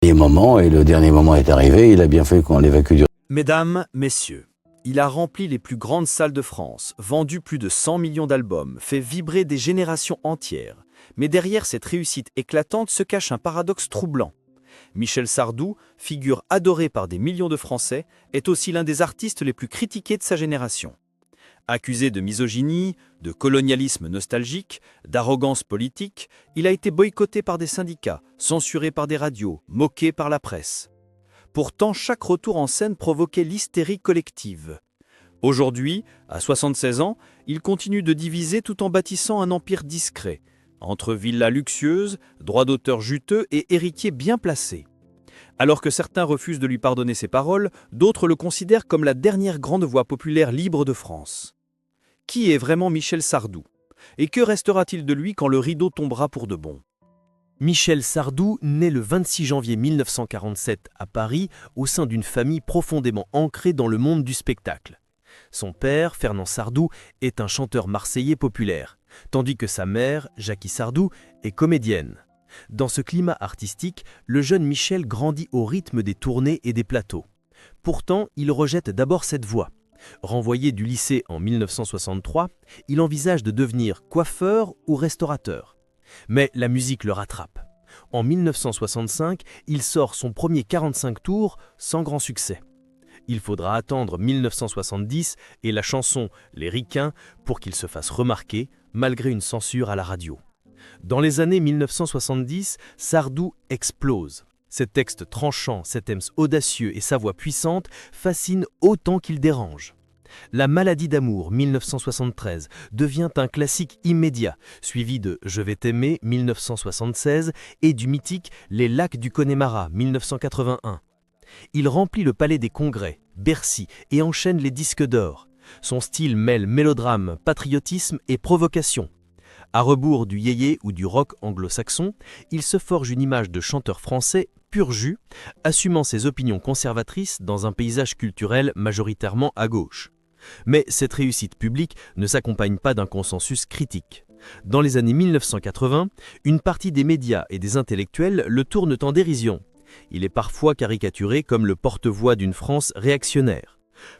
Et le dernier moment est arrivé, il a bien fallu qu'on l'évacue du... Mesdames, messieurs, il a rempli les plus grandes salles de France, vendu plus de 100 millions d'albums, fait vibrer des générations entières. Mais derrière cette réussite éclatante se cache un paradoxe troublant. Michel Sardou, figure adorée par des millions de Français, est aussi l'un des artistes les plus critiqués de sa génération. Accusé de misogynie, de colonialisme nostalgique, d'arrogance politique, il a été boycotté par des syndicats, censuré par des radios, moqué par la presse. Pourtant, chaque retour en scène provoquait l'hystérie collective. Aujourd'hui, à 76 ans, il continue de diviser tout en bâtissant un empire discret, entre villas luxueuses, droits d'auteur juteux et héritiers bien placés. Alors que certains refusent de lui pardonner ses paroles, d'autres le considèrent comme la dernière grande voix populaire libre de France. Qui est vraiment Michel Sardou? Et que restera-t-il de lui quand le rideau tombera pour de bon? Michel Sardou naît le 26 janvier 1947 à Paris au sein d'une famille profondément ancrée dans le monde du spectacle. Son père, Fernand Sardou, est un chanteur marseillais populaire, tandis que sa mère, Jacky Sardou, est comédienne. Dans ce climat artistique, le jeune Michel grandit au rythme des tournées et des plateaux. Pourtant, il rejette d'abord cette voie. Renvoyé du lycée en 1963, il envisage de devenir coiffeur ou restaurateur. Mais la musique le rattrape. En 1965, il sort son premier 45 tours sans grand succès. Il faudra attendre 1970 et la chanson Les Ricains pour qu'il se fasse remarquer, malgré une censure à la radio. Dans les années 1970, Sardou explose. Ses textes tranchants, ses thèmes audacieux et sa voix puissante fascinent autant qu'il dérange. La maladie d'amour 1973 devient un classique immédiat, suivi de Je vais t'aimer 1976 et du mythique Les lacs du Connemara 1981. Il remplit le palais des Congrès, Bercy et enchaîne les disques d'or. Son style mêle mélodrame, patriotisme et provocation. À rebours du yéyé ou du rock anglo-saxon, il se forge une image de chanteur français pur jus, assumant ses opinions conservatrices dans un paysage culturel majoritairement à gauche. Mais cette réussite publique ne s'accompagne pas d'un consensus critique. Dans les années 1980, une partie des médias et des intellectuels le tournent en dérision. Il est parfois caricaturé comme le porte-voix d'une France réactionnaire.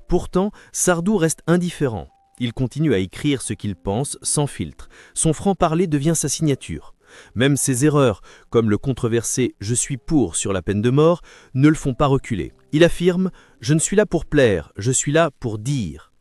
Pourtant, Sardou reste indifférent. Il continue à écrire ce qu'il pense sans filtre. Son franc-parler devient sa signature. Même ses erreurs, comme le controversé « Je suis pour » sur la peine de mort, ne le font pas reculer. Il affirme « Je ne suis là pour plaire, je suis là pour dire ».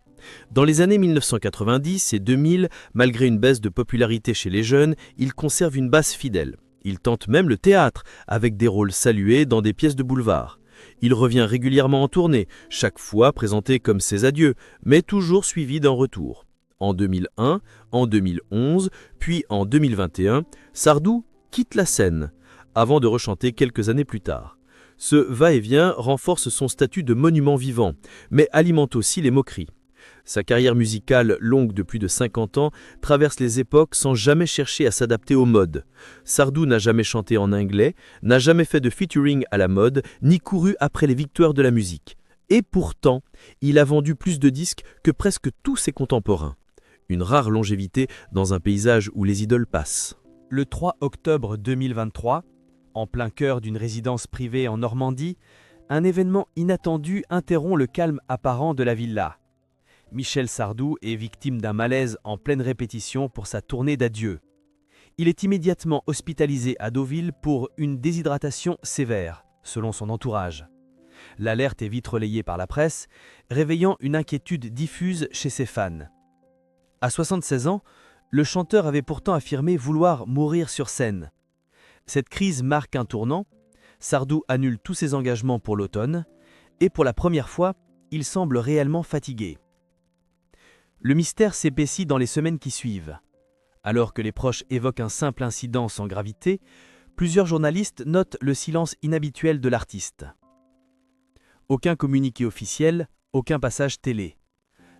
Dans les années 1990 et 2000, malgré une baisse de popularité chez les jeunes, il conserve une base fidèle. Il tente même le théâtre, avec des rôles salués dans des pièces de boulevard. Il revient régulièrement en tournée, chaque fois présenté comme ses adieux, mais toujours suivi d'un retour. En 2001, en 2011, puis en 2021, Sardou quitte la scène, avant de rechanter quelques années plus tard. Ce va-et-vient renforce son statut de monument vivant, mais alimente aussi les moqueries. Sa carrière musicale, longue de plus de 50 ans, traverse les époques sans jamais chercher à s'adapter aux modes. Sardou n'a jamais chanté en anglais, n'a jamais fait de featuring à la mode, ni couru après les victoires de la musique. Et pourtant, il a vendu plus de disques que presque tous ses contemporains. Une rare longévité dans un paysage où les idoles passent. Le 3 octobre 2023, en plein cœur d'une résidence privée en Normandie, un événement inattendu interrompt le calme apparent de la villa. Michel Sardou est victime d'un malaise en pleine répétition pour sa tournée d'adieu. Il est immédiatement hospitalisé à Deauville pour une déshydratation sévère, selon son entourage. L'alerte est vite relayée par la presse, réveillant une inquiétude diffuse chez ses fans. À 76 ans, le chanteur avait pourtant affirmé vouloir mourir sur scène. Cette crise marque un tournant. Sardou annule tous ses engagements pour l'automne et pour la première fois, il semble réellement fatigué. Le mystère s'épaissit dans les semaines qui suivent. Alors que les proches évoquent un simple incident sans gravité, plusieurs journalistes notent le silence inhabituel de l'artiste. Aucun communiqué officiel, aucun passage télé.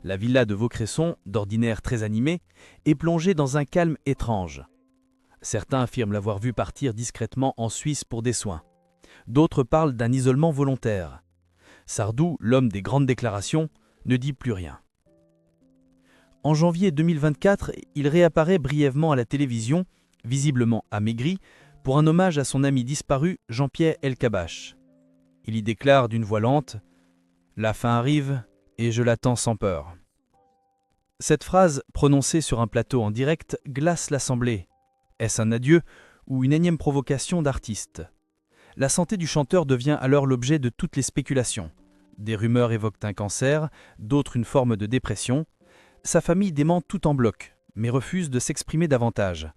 La villa de Vaucresson, d'ordinaire très animée, est plongée dans un calme étrange. Certains affirment l'avoir vu partir discrètement en Suisse pour des soins. D'autres parlent d'un isolement volontaire. Sardou, l'homme des grandes déclarations, ne dit plus rien. En janvier 2024, il réapparaît brièvement à la télévision, visiblement amaigri, pour un hommage à son ami disparu Jean-Pierre Elkabbach. Il y déclare d'une voix lente « La fin arrive et je l'attends sans peur ». Cette phrase, prononcée sur un plateau en direct, glace l'assemblée. Est-ce un adieu ou une énième provocation d'artiste? La santé du chanteur devient alors l'objet de toutes les spéculations. Des rumeurs évoquent un cancer, d'autres une forme de dépression. Sa famille dément tout en bloc, mais refuse de s'exprimer davantage.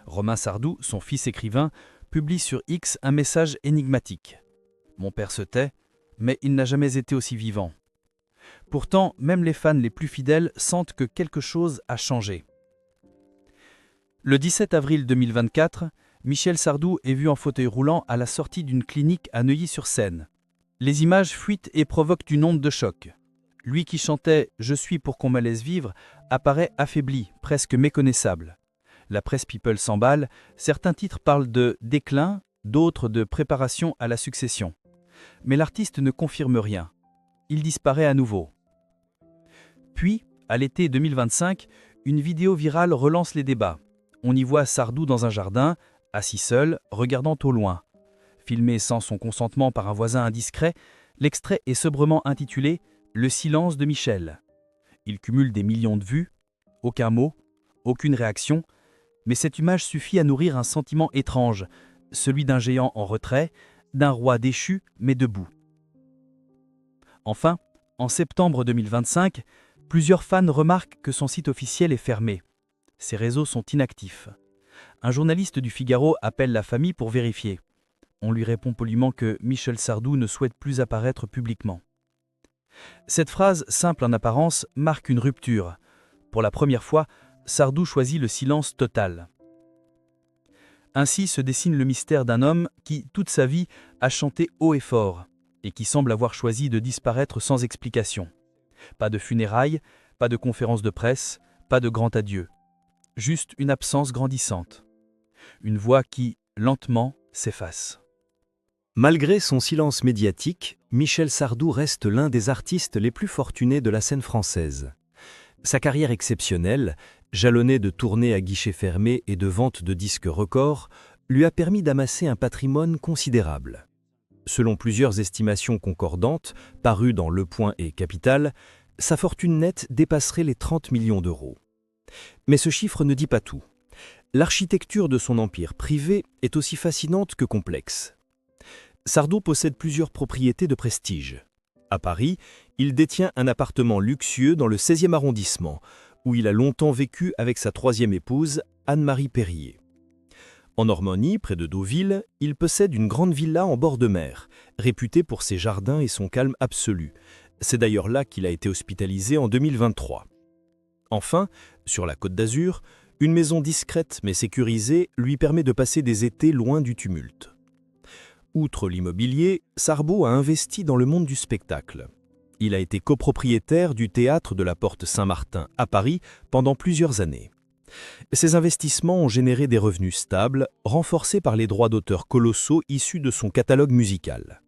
Romain Sardou, son fils écrivain, publie sur X un message énigmatique. « Mon père se tait, mais il n'a jamais été aussi vivant. » Pourtant, même les fans les plus fidèles sentent que quelque chose a changé. Le 17 avril 2024, Michel Sardou est vu en fauteuil roulant à la sortie d'une clinique à Neuilly-sur-Seine. Les images fuitent et provoquent une onde de choc. Lui qui chantait « Je suis pour qu'on me laisse vivre » apparaît affaibli, presque méconnaissable. La presse People s'emballe, certains titres parlent de déclin, d'autres de préparation à la succession. Mais l'artiste ne confirme rien. Il disparaît à nouveau. Puis, à l'été 2025, une vidéo virale relance les débats. On y voit Sardou dans un jardin, assis seul, regardant au loin. Filmé sans son consentement par un voisin indiscret, l'extrait est sobrement intitulé « Le silence de Michel ». Il cumule des millions de vues, aucun mot, aucune réaction, mais cette image suffit à nourrir un sentiment étrange, celui d'un géant en retrait, d'un roi déchu mais debout. Enfin, en septembre 2025, plusieurs fans remarquent que son site officiel est fermé. Ses réseaux sont inactifs. Un journaliste du Figaro appelle la famille pour vérifier. On lui répond poliment que Michel Sardou ne souhaite plus apparaître publiquement. Cette phrase, simple en apparence, marque une rupture. Pour la première fois, Sardou choisit le silence total. Ainsi se dessine le mystère d'un homme qui, toute sa vie, a chanté haut et fort, et qui semble avoir choisi de disparaître sans explication. Pas de funérailles, pas de conférence de presse, pas de grand adieu. Juste une absence grandissante. Une voix qui, lentement, s'efface. Malgré son silence médiatique, Michel Sardou reste l'un des artistes les plus fortunés de la scène française. Sa carrière exceptionnelle, jalonnée de tournées à guichets fermés et de ventes de disques records, lui a permis d'amasser un patrimoine considérable. Selon plusieurs estimations concordantes, parues dans Le Point et Capital, sa fortune nette dépasserait les 30 millions d'euros. Mais ce chiffre ne dit pas tout. L'architecture de son empire privé est aussi fascinante que complexe. Sardou possède plusieurs propriétés de prestige. À Paris, il détient un appartement luxueux dans le 16e arrondissement, où il a longtemps vécu avec sa troisième épouse, Anne-Marie Perrier. En Normandie, près de Deauville, il possède une grande villa en bord de mer, réputée pour ses jardins et son calme absolu. C'est d'ailleurs là qu'il a été hospitalisé en 2023. Enfin, sur la Côte d'Azur, une maison discrète mais sécurisée lui permet de passer des étés loin du tumulte. Outre l'immobilier, Sardou a investi dans le monde du spectacle. Il a été copropriétaire du théâtre de la Porte Saint-Martin à Paris pendant plusieurs années. Ces investissements ont généré des revenus stables, renforcés par les droits d'auteur colossaux issus de son catalogue musical.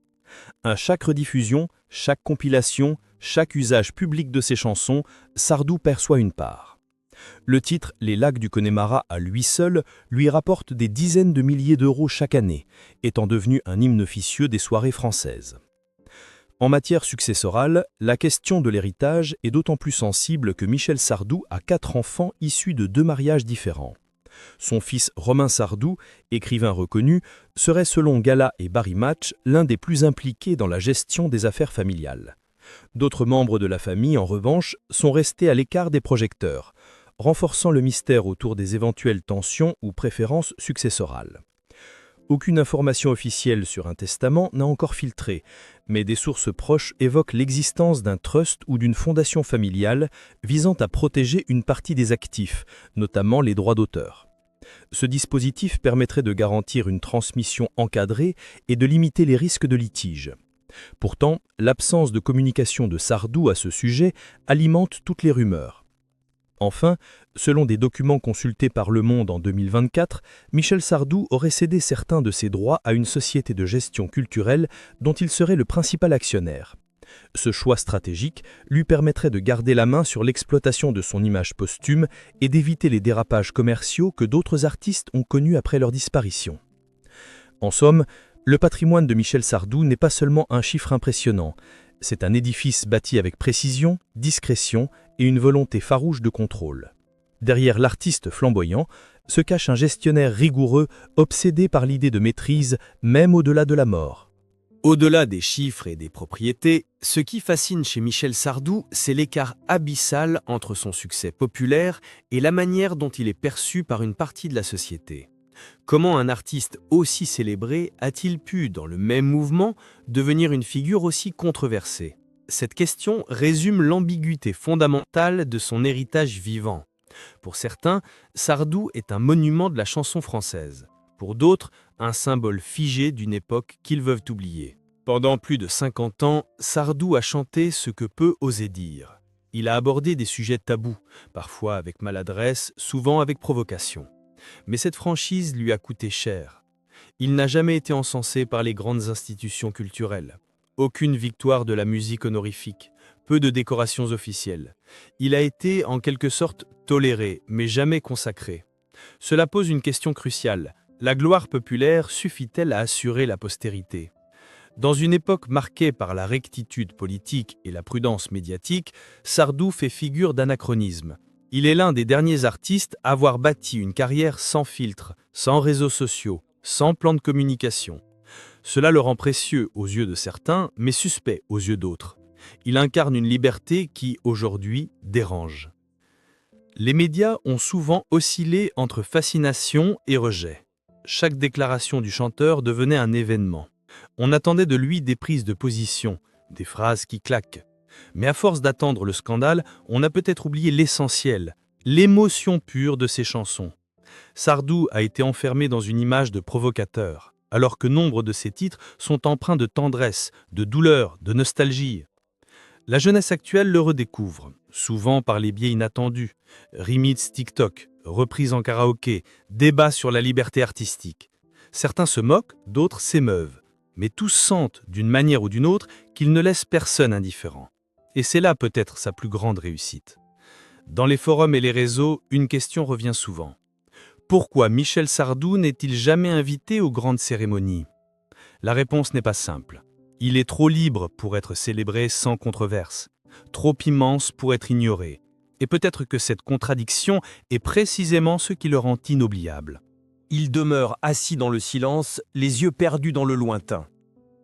À chaque rediffusion, chaque compilation, chaque usage public de ses chansons, Sardou perçoit une part. Le titre « Les lacs du Connemara » à lui seul lui rapporte des dizaines de milliers d'euros chaque année, étant devenu un hymne officieux des soirées françaises. En matière successorale, la question de l'héritage est d'autant plus sensible que Michel Sardou a 4 enfants issus de 2 mariages différents. Son fils Romain Sardou, écrivain reconnu, serait selon Gala et Barry Match l'un des plus impliqués dans la gestion des affaires familiales. D'autres membres de la famille, en revanche, sont restés à l'écart des projecteurs, renforçant le mystère autour des éventuelles tensions ou préférences successorales. Aucune information officielle sur un testament n'a encore filtré, mais des sources proches évoquent l'existence d'un trust ou d'une fondation familiale visant à protéger une partie des actifs, notamment les droits d'auteur. Ce dispositif permettrait de garantir une transmission encadrée et de limiter les risques de litige. Pourtant, l'absence de communication de Sardou à ce sujet alimente toutes les rumeurs. Enfin, selon des documents consultés par Le Monde en 2024, Michel Sardou aurait cédé certains de ses droits à une société de gestion culturelle dont il serait le principal actionnaire. Ce choix stratégique lui permettrait de garder la main sur l'exploitation de son image posthume et d'éviter les dérapages commerciaux que d'autres artistes ont connus après leur disparition. En somme, le patrimoine de Michel Sardou n'est pas seulement un chiffre impressionnant, c'est un édifice bâti avec précision, discrétion et une volonté farouche de contrôle. Derrière l'artiste flamboyant se cache un gestionnaire rigoureux, obsédé par l'idée de maîtrise, même au-delà de la mort. Au-delà des chiffres et des propriétés, ce qui fascine chez Michel Sardou, c'est l'écart abyssal entre son succès populaire et la manière dont il est perçu par une partie de la société. Comment un artiste aussi célébré a-t-il pu, dans le même mouvement, devenir une figure aussi controversée? Cette question résume l'ambiguïté fondamentale de son héritage vivant. Pour certains, Sardou est un monument de la chanson française. Pour d'autres, un symbole figé d'une époque qu'ils veulent oublier. Pendant plus de 50 ans, Sardou a chanté ce que peu oser dire. Il a abordé des sujets tabous, parfois avec maladresse, souvent avec provocation. Mais cette franchise lui a coûté cher. Il n'a jamais été encensé par les grandes institutions culturelles. Aucune victoire de la musique honorifique, peu de décorations officielles. Il a été, en quelque sorte, toléré, mais jamais consacré. Cela pose une question cruciale. La gloire populaire suffit-elle à assurer la postérité? Dans une époque marquée par la rectitude politique et la prudence médiatique, Sardou fait figure d'anachronisme. Il est l'un des derniers artistes à avoir bâti une carrière sans filtre, sans réseaux sociaux, sans plan de communication. Cela le rend précieux aux yeux de certains, mais suspect aux yeux d'autres. Il incarne une liberté qui, aujourd'hui, dérange. Les médias ont souvent oscillé entre fascination et rejet. Chaque déclaration du chanteur devenait un événement. On attendait de lui des prises de position, des phrases qui claquent. Mais à force d'attendre le scandale, on a peut-être oublié l'essentiel, l'émotion pure de ses chansons. Sardou a été enfermé dans une image de provocateur, alors que nombre de ses titres sont empreints de tendresse, de douleur, de nostalgie. La jeunesse actuelle le redécouvre, souvent par les biais inattendus. Remix TikTok, reprises en karaoké, débats sur la liberté artistique. Certains se moquent, d'autres s'émeuvent. Mais tous sentent, d'une manière ou d'une autre, qu'il ne laisse personne indifférent. Et c'est là peut-être sa plus grande réussite. Dans les forums et les réseaux, une question revient souvent. Pourquoi Michel Sardou n'est-il jamais invité aux grandes cérémonies? La réponse n'est pas simple. Il est trop libre pour être célébré sans controverse, trop immense pour être ignoré. Et peut-être que cette contradiction est précisément ce qui le rend inoubliable. Il demeure assis dans le silence, les yeux perdus dans le lointain.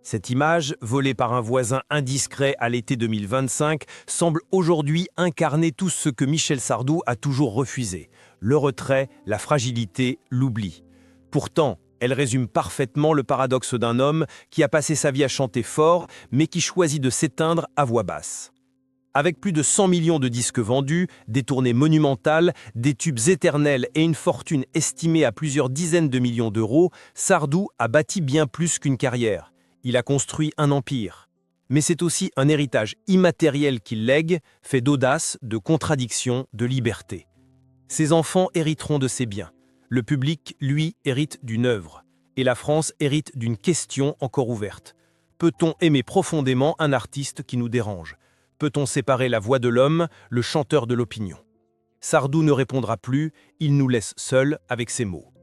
Cette image, volée par un voisin indiscret à l'été 2025, semble aujourd'hui incarner tout ce que Michel Sardou a toujours refusé. Le retrait, la fragilité, l'oubli. Pourtant, elle résume parfaitement le paradoxe d'un homme qui a passé sa vie à chanter fort, mais qui choisit de s'éteindre à voix basse. Avec plus de 100 millions de disques vendus, des tournées monumentales, des tubes éternels et une fortune estimée à plusieurs dizaines de millions d'euros, Sardou a bâti bien plus qu'une carrière. Il a construit un empire. Mais c'est aussi un héritage immatériel qu'il lègue, fait d'audace, de contradiction, de liberté. Ses enfants hériteront de ses biens. Le public, lui, hérite d'une œuvre. Et la France hérite d'une question encore ouverte. Peut-on aimer profondément un artiste qui nous dérange? Peut-on séparer la voix de l'homme, le chanteur de l'opinion? Sardou ne répondra plus, il nous laisse seuls avec ses mots.